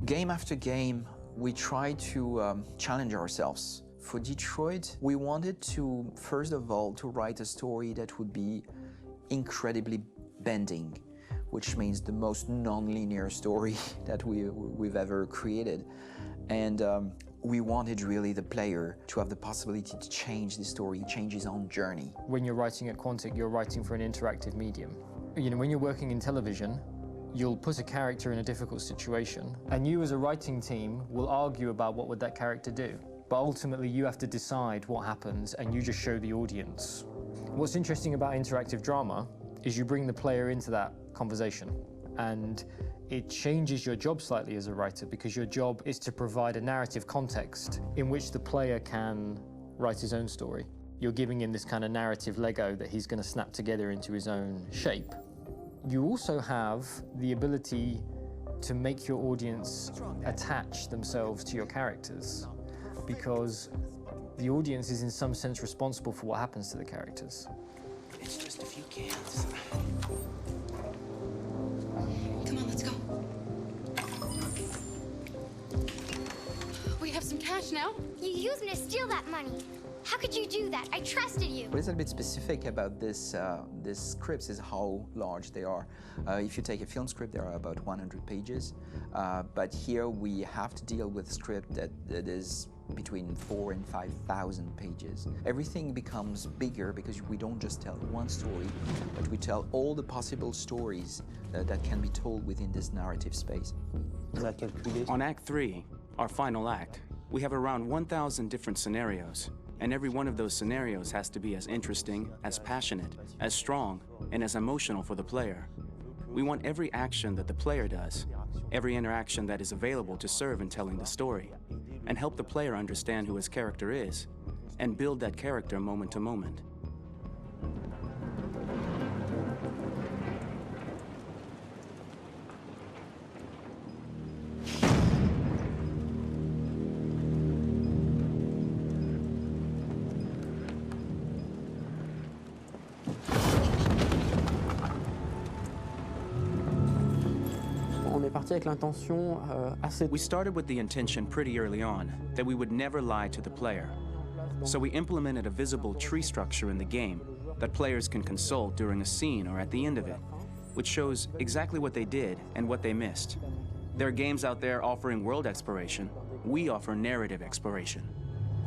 Game after game, we try to challenge ourselves. For Detroit, we wanted to, first of all, to write a story that would be incredibly bending, which means the most non-linear story that we've ever created. And we wanted really the player to have the possibility to change the story, change his own journey. When you're writing at Quantic, you're writing for an interactive medium. You know, when you're working in television, you'll put a character in a difficult situation, and you as a writing team will argue about what would that character do. But ultimately, you have to decide what happens, and you just show the audience. What's interesting about interactive drama is you bring the player into that conversation, and it changes your job slightly as a writer, because your job is to provide a narrative context in which the player can write his own story. You're giving him this kind of narrative Lego that he's going to snap together into his own shape. You also have the ability to make your audience attach themselves to your characters, because the audience is in some sense responsible for what happens to the characters. It's just a few cans. Come on, let's go. We have some cash now. You used me to steal that money. How could you do that? I trusted you. What is a bit specific about these scripts is how large they are. If you take a film script, there are about 100 pages. But here we have to deal with a script that is between 4,000 and 5,000 pages. Everything becomes bigger because we don't just tell one story, but we tell all the possible stories that can be told within this narrative space. On Act 3, our final act, we have around 1,000 different scenarios. And every one of those scenarios has to be as interesting, as passionate, as strong, and as emotional for the player. We want every action that the player does, every interaction that is available to serve in telling the story, and help the player understand who his character is, and build that character moment to moment. We started with the intention pretty early on that we would never lie to the player. So we implemented a visible tree structure in the game that players can consult during a scene or at the end of it, which shows exactly what they did and what they missed. There are games out there offering world exploration. We offer narrative exploration.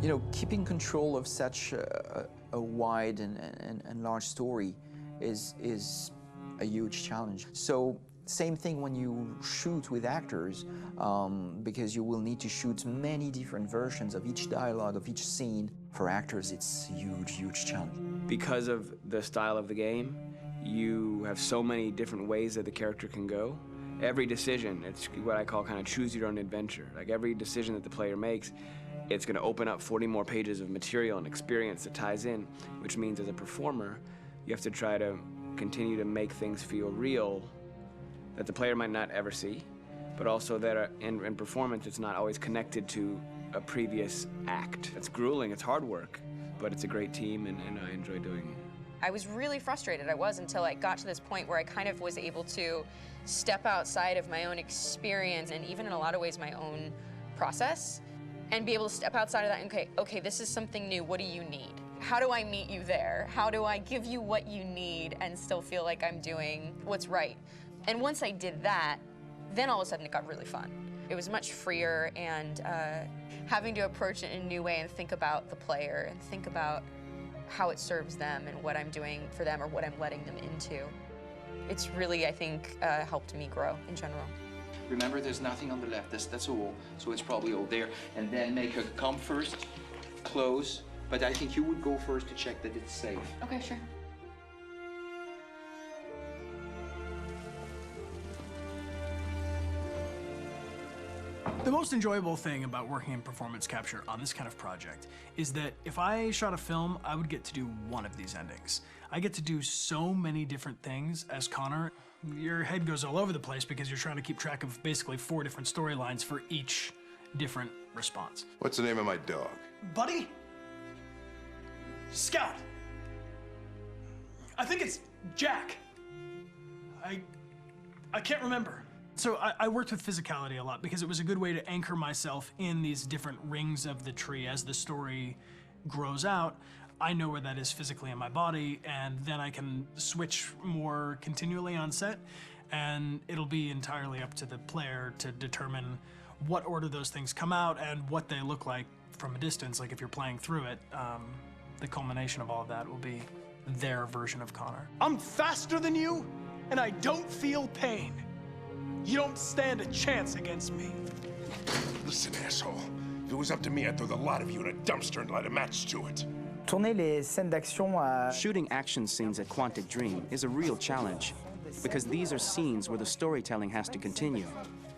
You know, keeping control of such a wide and large story is a huge challenge. So same thing when you shoot with actors, because you will need to shoot many different versions of each dialogue, of each scene. For actors, it's a huge, huge challenge. Because of the style of the game, you have so many different ways that the character can go. Every decision, it's what I call kind of choose your own adventure. Like every decision that the player makes, it's going to open up 40 more pages of material and experience that ties in, which means as a performer, you have to try to continue to make things feel real that the player might not ever see, but also that in performance, it's not always connected to a previous act. It's grueling, it's hard work, but it's a great team, and I enjoy doing it. I was really frustrated. I was until I got to this point where I kind of was able to step outside of my own experience and even in a lot of ways my own process and be able to step outside of that and okay, this is something new. What do you need? How do I meet you there? How do I give you what you need and still feel like I'm doing what's right? And once I did that, then all of a sudden it got really fun. It was much freer, and having to approach it in a new way and think about the player and think about how it serves them and what I'm doing for them or what I'm letting them into. It's really, I think, helped me grow in general. Remember, there's nothing on the left. That's a wall, so it's probably all there. And then make her come first, close. But I think you would go first to check that it's safe. Okay, sure. The most enjoyable thing about working in performance capture on this kind of project is that if I shot a film, I would get to do one of these endings. I get to do so many different things as Connor. Your head goes all over the place because you're trying to keep track of basically 4 different storylines for each different response. What's the name of my dog? Buddy? Scout. I think it's Jack. I can't remember. So I worked with physicality a lot because it was a good way to anchor myself in these different rings of the tree. As the story grows out, I know where that is physically in my body, and then I can switch more continually on set, and it'll be entirely up to the player to determine what order those things come out and what they look like from a distance. Like if you're playing through it, the culmination of all of that will be their version of Connor. I'm faster than you, and I don't feel pain. You don't stand a chance against me. Listen, asshole. If it was up to me, I'd throw the lot of you in a dumpster and light a match to it. Tourner les scènes d'action à... Shooting action scenes at Quantic Dream is a real challenge, because these are scenes where the storytelling has to continue.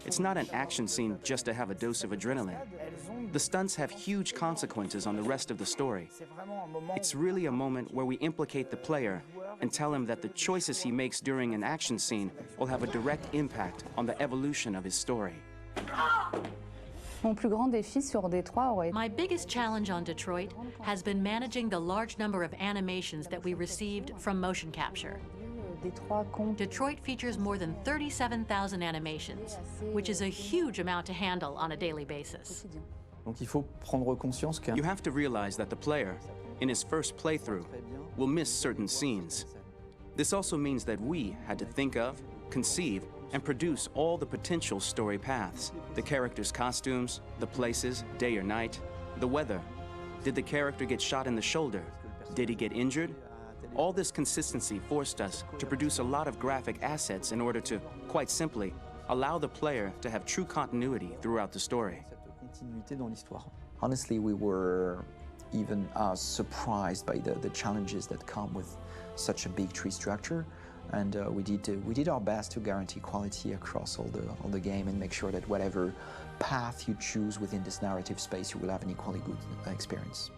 It's not an action scene just to have a dose of adrenaline. The stunts have huge consequences on the rest of the story. It's really a moment where we implicate the player and tell him that the choices he makes during an action scene will have a direct impact on the evolution of his story. Mon plus grand défi sur Détroit aurait... My biggest challenge on Detroit has been managing the large number of animations that we received from motion capture. Detroit features more than 37,000 animations, which is a huge amount to handle on a daily basis. Donc il faut prendre conscience que... You have to realize that the player, in his first playthrough, will miss certain scenes. This also means that we had to think of, conceive, and produce all the potential story paths. The characters' costumes, the places, day or night, the weather. Did the character get shot in the shoulder? Did he get injured? All this consistency forced us to produce a lot of graphic assets in order to, quite simply, allow the player to have true continuity throughout the story. Honestly, we were even surprised by the challenges that come with such a big tree structure, and we did our best to guarantee quality across all the game and make sure that whatever path you choose within this narrative space, you will have an equally good experience.